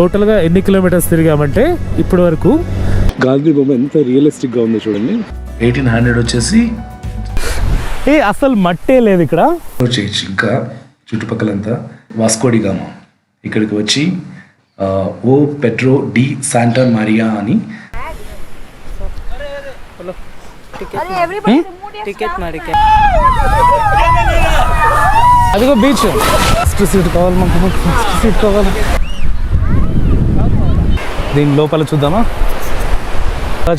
టోటల్గా ఎన్ని కిలోమీటర్స్ తిరిగామంటే ఇప్పటి వరకు గాంధీ బొమ్మ ఎంత రియలిస్టిక్గా ఉందో చూడండి. 1800 వచ్చేసి అసలు మట్టే లేదు ఇక్కడ. చేయొచ్చు. ఇంకా చుట్టుపక్కలంతా వాస్కోడిగామా ఇక్కడికి వచ్చి ఓ పెడ్రో డి శాంటా మారియా అని అదిగో బీచ్. ఫస్ట్ సీట్ కావాలి మనకు, ఫస్ట్ సీట్ కావాలి. దీని లోపల చూద్దామా.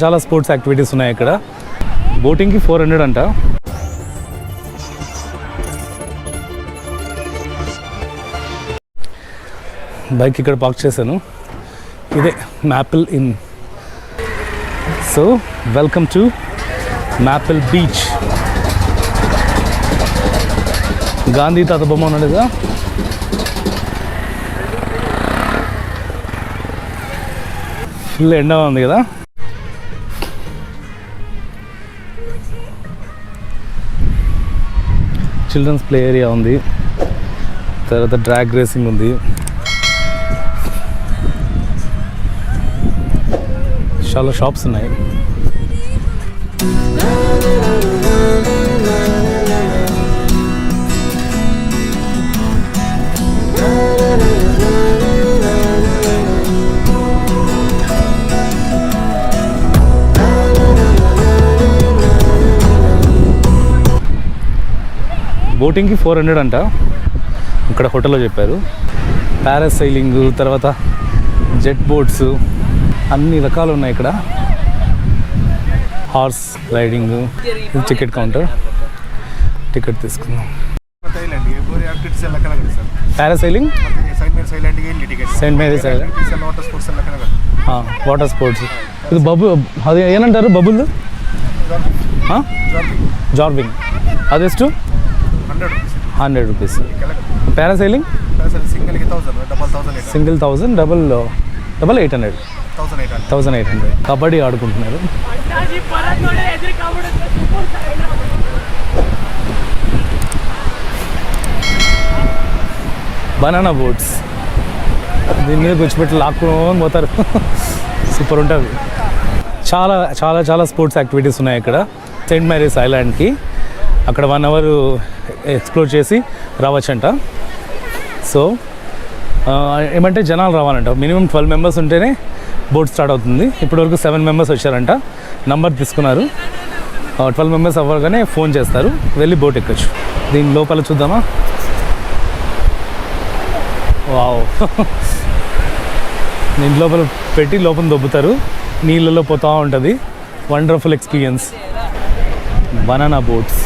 చాలా స్పోర్ట్స్ యాక్టివిటీస్ ఉన్నాయి ఇక్కడ. బోటింగ్కి 400 అంట. బైక్ ఇక్కడ పార్క్ చేశాను. ఇదే maple in. So welcome to maple beach. Gandhi తాత బొమ్మ ఉన్నాడు కదా. ఫుల్ ఎండ ఉంది కదా. చిల్డ్రన్స్ ప్లే ఏరియా ఉంది, తర్వాత డ్రాగ్ రేసింగ్ ఉంది. చాలా షాప్స్ ఉన్నాయి. బోటింగ్కి 400 అంట ఇక్కడ హోటల్లో చెప్పారు. పారాసైలింగ్, తర్వాత జెట్ బోట్స్, అన్ని రకాలు ఉన్నాయి ఇక్కడ. Horse riding. Ticket counter. Ticket తీసుకుందాం. ಪ್ಯಾರಾಸೈಲಿಂಗ್ ಸೈಂಟ್ ಮೇರೀಸ್ ಐಲ್ಯಾಂಡ್ ಹಾಂ ವಾಟರ್ ಸ್ಪೋರ್ಟ್ಸ್. ಇದು ಅದು ಏನಂటారు ಬಬುಲ್? ಹಾಂ ಜಾರ್ಬಿಂಗ್. ಅದೆಷ್ಟು? 100 rupees. Parasailing single 1000, double 800. 1800. Kabaddi ఆడుకుంటున్నారు. Banana boats. దీని మీద కూర్చోబెట్టి లాక్కుని పోతారు. సూపర్ ఉంటుంది. చాలా చాలా చాలా స్పోర్ట్స్ యాక్టివిటీస్ ఉన్నాయి ఇక్కడ సెయింట్ మేరీస్ ఐలాండ్కి. అక్కడ 1 అవర్ ఎక్స్ప్లోర్ చేసి రావచ్చంట. సో ఏమంటే జనాలు రావాలంట. మినిమం 12 మెంబర్స్ ఉంటేనే బోట్ స్టార్ట్ అవుతుంది. ఇప్పటివరకు 7 మెంబర్స్ వచ్చారంట. నంబర్ తీసుకున్నారు. 12 మెంబర్స్ అవ్వగానే ఫోన్ చేస్తారు, వెళ్ళి బోట్ ఎక్కచ్చు. దీని లోపల చూద్దామా. వావ్. దీని లోపల పెట్టి లోపల దొబ్బుతారు, నీళ్ళలో పోతూ ఉంటుంది. Wonderful experience. Banana boats.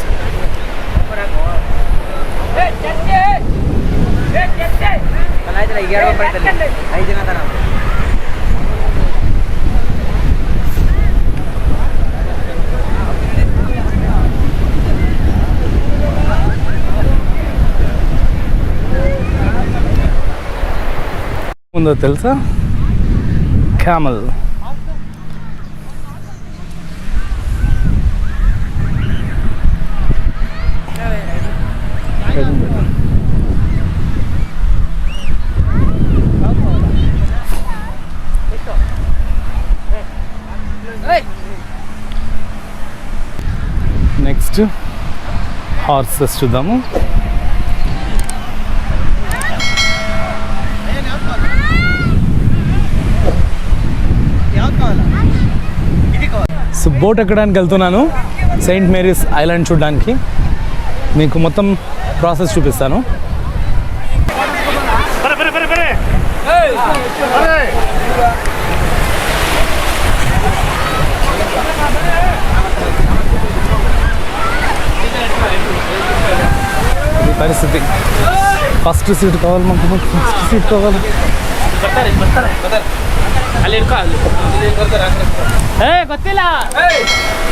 ఉందో తెలుసా? క్యామల్. నెక్స్ట్ హార్సెస్ చూద్దాము. సో బోట్ ఎక్కడానికి వెళ్తున్నాను సెయింట్ మేరీస్ ఐలాండ్ చూడడానికి. మీకు మొత్తం ప్రాసెస్ చూపిస్తాను. పరిస్థితి. ఫస్ట్ సీట్ కావాలి మనకు, ఫస్ట్ సీట్ కావాలి.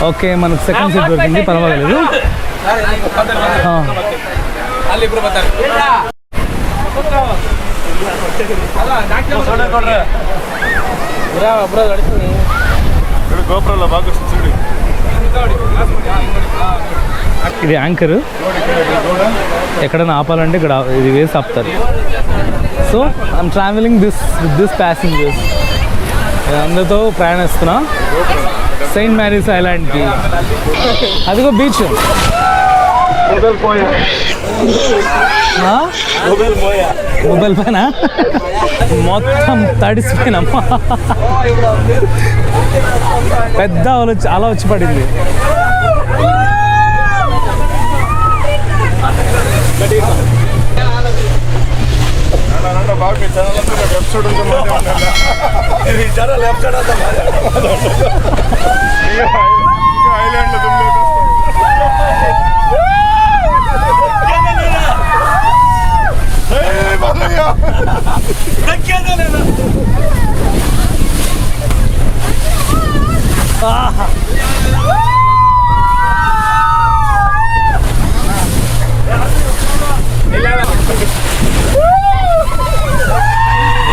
ఓకే, మనకు సెకండ్ సీట్ దొరికింది, పర్వాలేదు. ఇది యాంకర్. ఎక్కడైనా ఆపాలంటే ఇక్కడ ఇది వేసి ఆపుతారు. So I'm travelling this passengers, అందరితో ప్రయాణిస్తున్నా సెయింట్ మ్యారీస్ ఐలాండ్కి. అదిగో బీచ్. మొబైల్ పైన మొత్తం తడిసిపోయినమ్మా. పెద్ద అలా వచ్చి పడింది.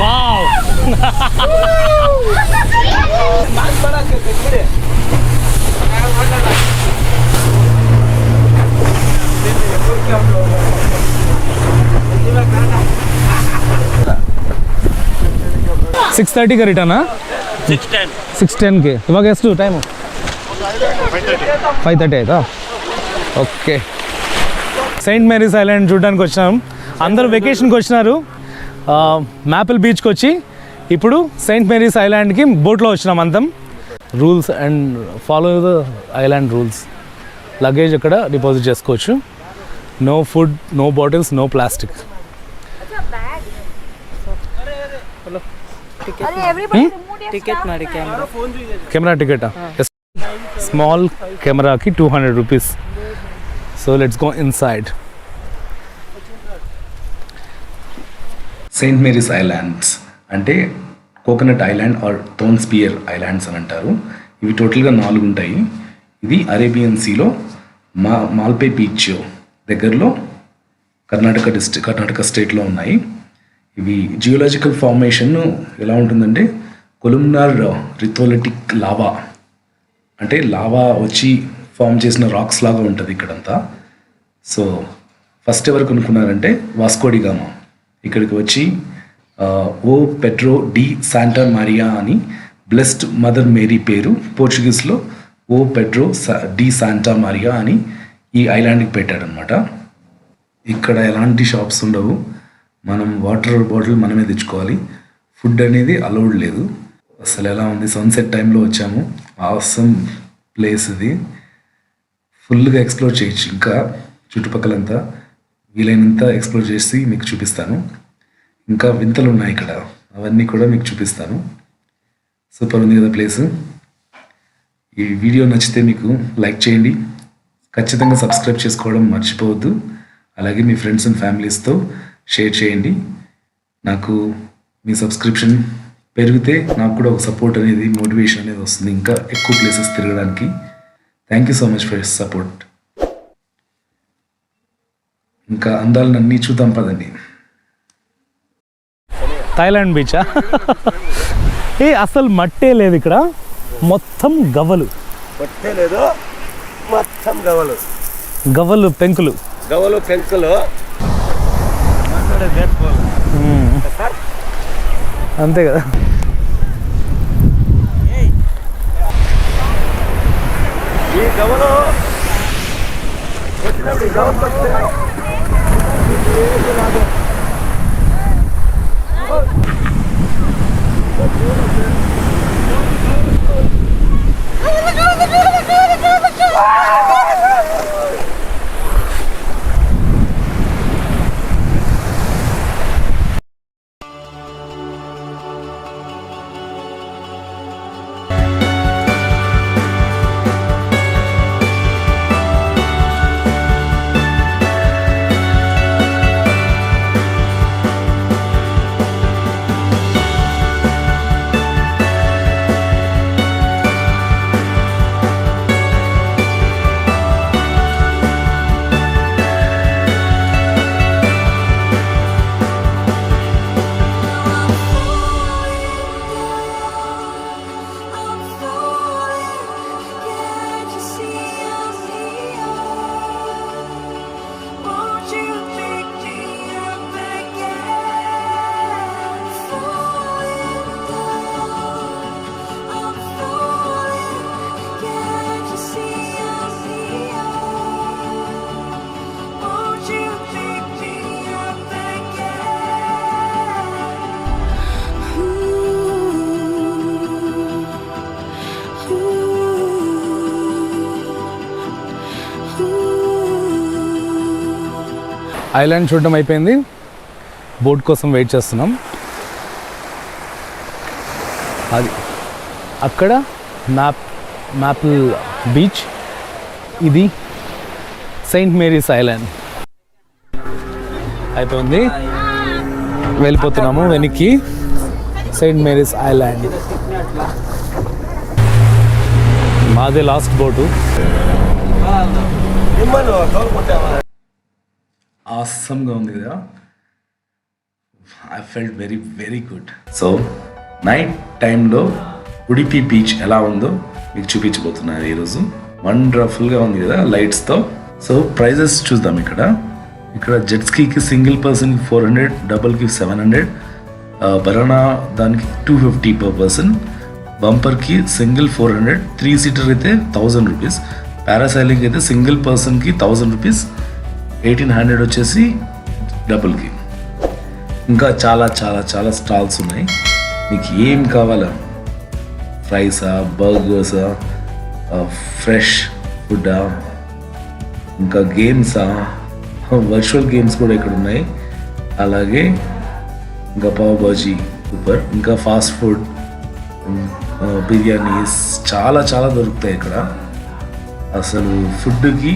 వావ్. 6:30 ರಿಟರ್ನಾ? 6:10ಗೆ. ಇವಾಗ ಎಷ್ಟು ಟೈಮು? 5:30 ಆಯಿತಾ? ఓకే. సెయింట్ మేరీస్ ఐలాండ్ చూడడానికి వచ్చినాం. అందరూ వెకేషన్కి వచ్చినారు మ్యాపిల్ బీచ్కి వచ్చి. ఇప్పుడు సెయింట్ మేరీస్ ఐలాండ్కి బోట్లో వచ్చినాం అంతం. Rules and follow the island rules. Luggage అక్కడ డిపాజిట్ చేసుకోవచ్చు. No food, no bottles, no plastic. Camera టికెటా? స్మాల్ కెమెరాకి 200 rupees. So let's go inside. Saint Mary's islands అంటే coconut island or Thonsepar islands అని అంటారు. ఇవి టోటల్గా 4 ఉంటాయి. ఇది అరేబియన్ సీలో మాల్పే బీచ్ దగ్గరలో కర్ణాటక స్టేట్లో ఉన్నాయి. ఇవి జియోలాజికల్ ఫార్మేషన్ ఎలా ఉంటుందంటే కొలుమ్నార్ రిథోలిటిక్ లావా, అంటే లావా వచ్చి ఫామ్ చేసిన రాక్స్ లాగా ఉంటుంది ఇక్కడంతా. సో ఫస్ట్ ఎవరు కొనుక్కున్నారంటే వాస్కోడి గామా. ఇక్కడికి వచ్చి ఓ పెడ్రో డి శాంటా మారియా అని బ్లెస్డ్ మదర్ మేరీ పేరు పోర్చుగీస్లో ఓ పెడ్రో డి శాంటా మారియా అని ఈ ఐలాండ్కి పెట్టాడనమాట. ఇక్కడ ఎలాంటి షాప్స్ ఉండవు. మనం వాటర్ బాటిల్ మనమే తెచ్చుకోవాలి. ఫుడ్ అనేది అలౌడ్ లేదు. అసలు ఎలా ఉంది, సన్సెట్ టైంలో వచ్చాము. ఆసమ్ ప్లేస్ ఇది. ఫుల్గా ఎక్స్ప్లోర్ చేయొచ్చు. ఇంకా చుట్టుపక్కలంతా వీలైనంత ఎక్స్ప్లోర్ చేసి మీకు చూపిస్తాను. ఇంకా వింతలు ఉన్నాయి ఇక్కడ, అవన్నీ కూడా మీకు చూపిస్తాను. సూపర్ ఉంది కదా ప్లేస్. ఈ వీడియో నచ్చితే మీకు లైక్ చేయండి, ఖచ్చితంగా సబ్స్క్రైబ్ చేసుకోవడం మర్చిపోవద్దు. అలాగే మీ ఫ్రెండ్స్ అండ్ ఫ్యామిలీస్తో షేర్ చేయండి. నాకు మీ సబ్స్క్రిప్షన్ పెరిగితే నాకు కూడా ఒక సపోర్ట్ అనేది, మోటివేషన్ అనేది వస్తుంది ఇంకా ఎక్కువ ప్లేసెస్ తిరగడానికి. Thank you so much for your support. ఇంకా అందాలన్నీ చూద్దాం పదండి. థాయిలాండ్ బీచా? అసలు మట్టే లేదు ఇక్కడ, మొత్తం గవ్వలు. గవ్వలు పెంకులు. అంతే కదా. ఈ గవలో ఐలాండ్ చూడడం అయిపోయింది, బోట్ కోసం వెయిట్ చేస్తున్నాం. అది అక్కడ మ్యాపుల్ బీచ్, ఇది సెయింట్ మేరీస్ ఐలాండ్. అయిపోయింది, వెళ్ళిపోతున్నాము వెనక్కి. సెయింట్ మేరీస్ ఐలాండ్ మాదే లాస్ట్ బోటు. ఆసమ్గా ఉంది కదా, I felt very very good. So night టైంలో ఉడిపి బీచ్ ఎలా ఉందో మీకు చూపించబోతున్నాను ఈరోజు. వండర్ఫుల్గా ఉంది కదా లైట్స్తో. సో ప్రైజెస్ చూద్దాం. ఇక్కడ జెట్ స్కీకి సింగిల్ పర్సన్కి 400, డబుల్కి 700, బనానా దానికి 250 per person, బంపర్కి సింగిల్ 400, 3 సీటర్ అయితే 1000 రూపీస్, పారాసైలింగ్ అయితే సింగిల్ పర్సన్కి 1000 రూపీస్, 1800 వచ్చేసి డబుల్కి. ఇంకా చాలా చాలా చాలా స్టాల్స్ ఉన్నాయి. మీకు ఏం కావాలా, ఫ్రైసా, బర్గర్సా, ఫ్రెష్ ఫుడ్డా, ఇంకా గేమ్సా, వర్చువల్ గేమ్స్ కూడా ఇక్కడ ఉన్నాయి. అలాగే ఇంకా పావ్ బాజీ సూపర్, ఇంకా ఫాస్ట్ ఫుడ్, బిర్యానీస్ చాలా చాలా దొరుకుతాయి ఇక్కడ. అసలు ఫుడ్కి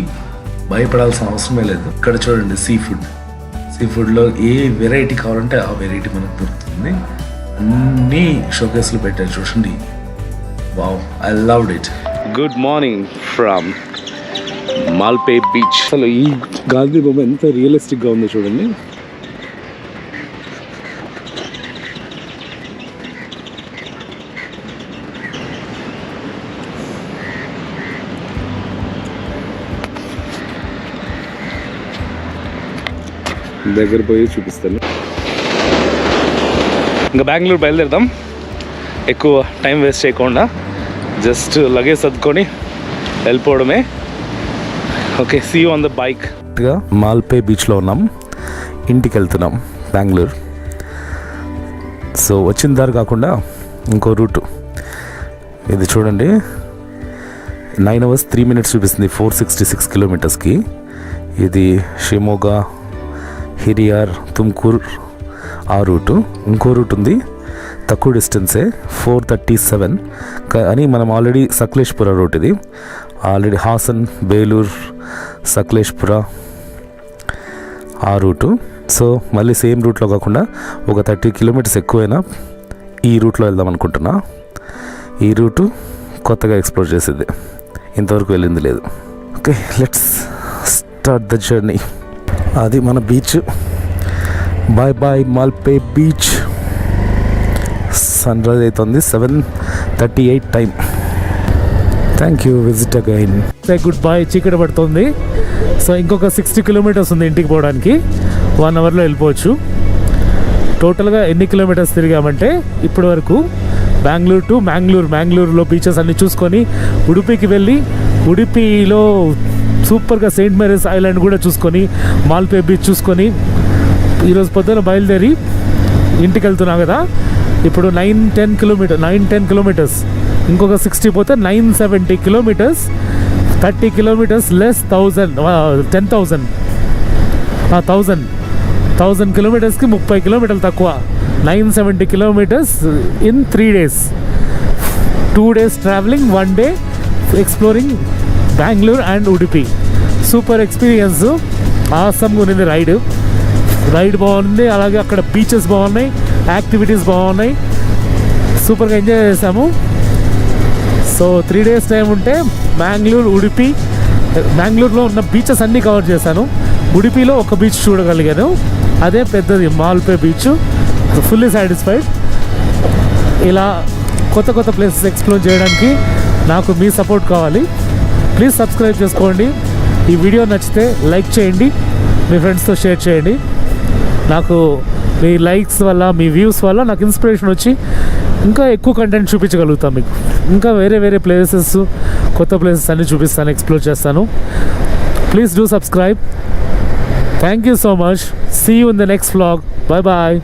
భయపడాల్సిన అవసరమే లేదు. ఇక్కడ చూడండి సీ ఫుడ్లో ఏ వెరైటీ కావాలంటే ఆ వెరైటీ మనకు దొరుకుతుంది. అన్నీ షోకేస్లో పెట్టారు చూడండి. Wow, I loved it. Good morning from Malpe beach. అసలు ఈ గాంధీ బొమ్మ ఎంత రియలిస్టిక్గా ఉందో చూడండి. దగ్గర పోయి చూపిస్తాను. ఇంకా బెంగళూరు బయలుదేరుతాం. ఎక్కువ టైం వేస్ట్ చేయకుండా జస్ట్ లగేజ్ సర్దుకొని వెళ్ళిపోవడమే. Okay, see you on the bike. Malpe బీచ్లో ఉన్నాం, ఇంటికి వెళ్తున్నాం బెంగళూరు. సో వచ్చిన దారి కాకుండా ఇంకో రూటు ఇది చూడండి. 9 hours 3 minutes చూపిస్తుంది 466 kilometers. ఇది షిమోగా, హిరియార్, తుమ్కూర్ ఆ రూటు. ఇంకో రూట్ ఉంది తక్కువ డిస్టెన్సే 437 అని. మనం ఆల్రెడీ సకలేష్పుర రూట్ ఇది. ఆల్రెడీ హాసన్, బేలూర్, సకలేష్పుర ఆ రూటు. సో మళ్ళీ సేమ్ రూట్లో కాకుండా ఒక 30 kilometers ఎక్కువైనా ఈ రూట్లో వెళ్దాం అనుకుంటున్నా. ఈ రూటు కొత్తగా ఎక్స్ప్లోర్ చేసేది, ఇంతవరకు వెళ్ళింది లేదు. Okay, let's start the journey. అది మన beach. Bye bye Malpe beach. Sunrise అవుతుంది 7:38 time. Thank you, visit again. Goodbye. చీకటి పడుతుంది. సో ఇంకొక 60 kilometers ఉంది ఇంటికి పోవడానికి. 1 hourలో వెళ్ళిపోవచ్చు. టోటల్గా ఎన్ని కిలోమీటర్స్ తిరిగామంటే ఇప్పటి వరకు బెంగళూరు టు మ్యాంగ్లూరులో బీచెస్ అన్ని చూసుకొని ఉడిపికి వెళ్ళి, ఉడిపిలో సూపర్గా సెయింట్ మేరీస్ ఐలాండ్ కూడా చూసుకొని, మాల్పే బీచ్ చూసుకొని, ఈరోజు పొద్దున బయలుదేరి ఇంటికి వెళ్తున్నాం కదా. ఇప్పుడు 9-10 kilometers, ఇంకొక 60 పోతే 970 kilometers. 30 kilometers లెస్ 1000 kilometersకి 30 kilometers తక్కువ. 970 kilometers in 3 days. 2 days traveling, 1 day exploring Bengaluru and Udupi. Super experience. ఆసమ్గా ఉంది రైడ్ బాగుంది. అలాగే అక్కడ బీచెస్ బాగున్నాయి, యాక్టివిటీస్ బాగున్నాయి. సూపర్గా ఎంజాయ్ చేసాము. సో 3 days టైం ఉంటే బెంగళూరులో ఉన్న బీచెస్ అన్నీ కవర్ చేశాను. ఉడిపిలో ఒక బీచ్ చూడగలిగాను, అదే పెద్దది మాల్పే బీచ్. Fully satisfied. ఇలా కొత్త ప్లేసెస్ ఎక్స్ప్లోర్ చేయడానికి నాకు మీ సపోర్ట్ కావాలి. ప్లీజ్ సబ్స్క్రైబ్ చేసుకోండి. ఈ వీడియో నచ్చితే లైక్ చేయండి, మీ ఫ్రెండ్స్తో షేర్ చేయండి. నాకు మీ లైక్స్ వల్ల, మీ వ్యూస్ వల్ల నాకు ఇన్స్పిరేషన్ వచ్చి ఇంకా ఎక్కువ కంటెంట్ చూపించగలుగుతాం మీకు. ఇంకా వేరే ప్లేసెస్, కొత్త ప్లేసెస్ అన్నీ చూపిస్తాను, ఎక్స్ప్లోర్ చేస్తాను. Please do subscribe. Thank you so much. See you in the next vlog. Bye bye.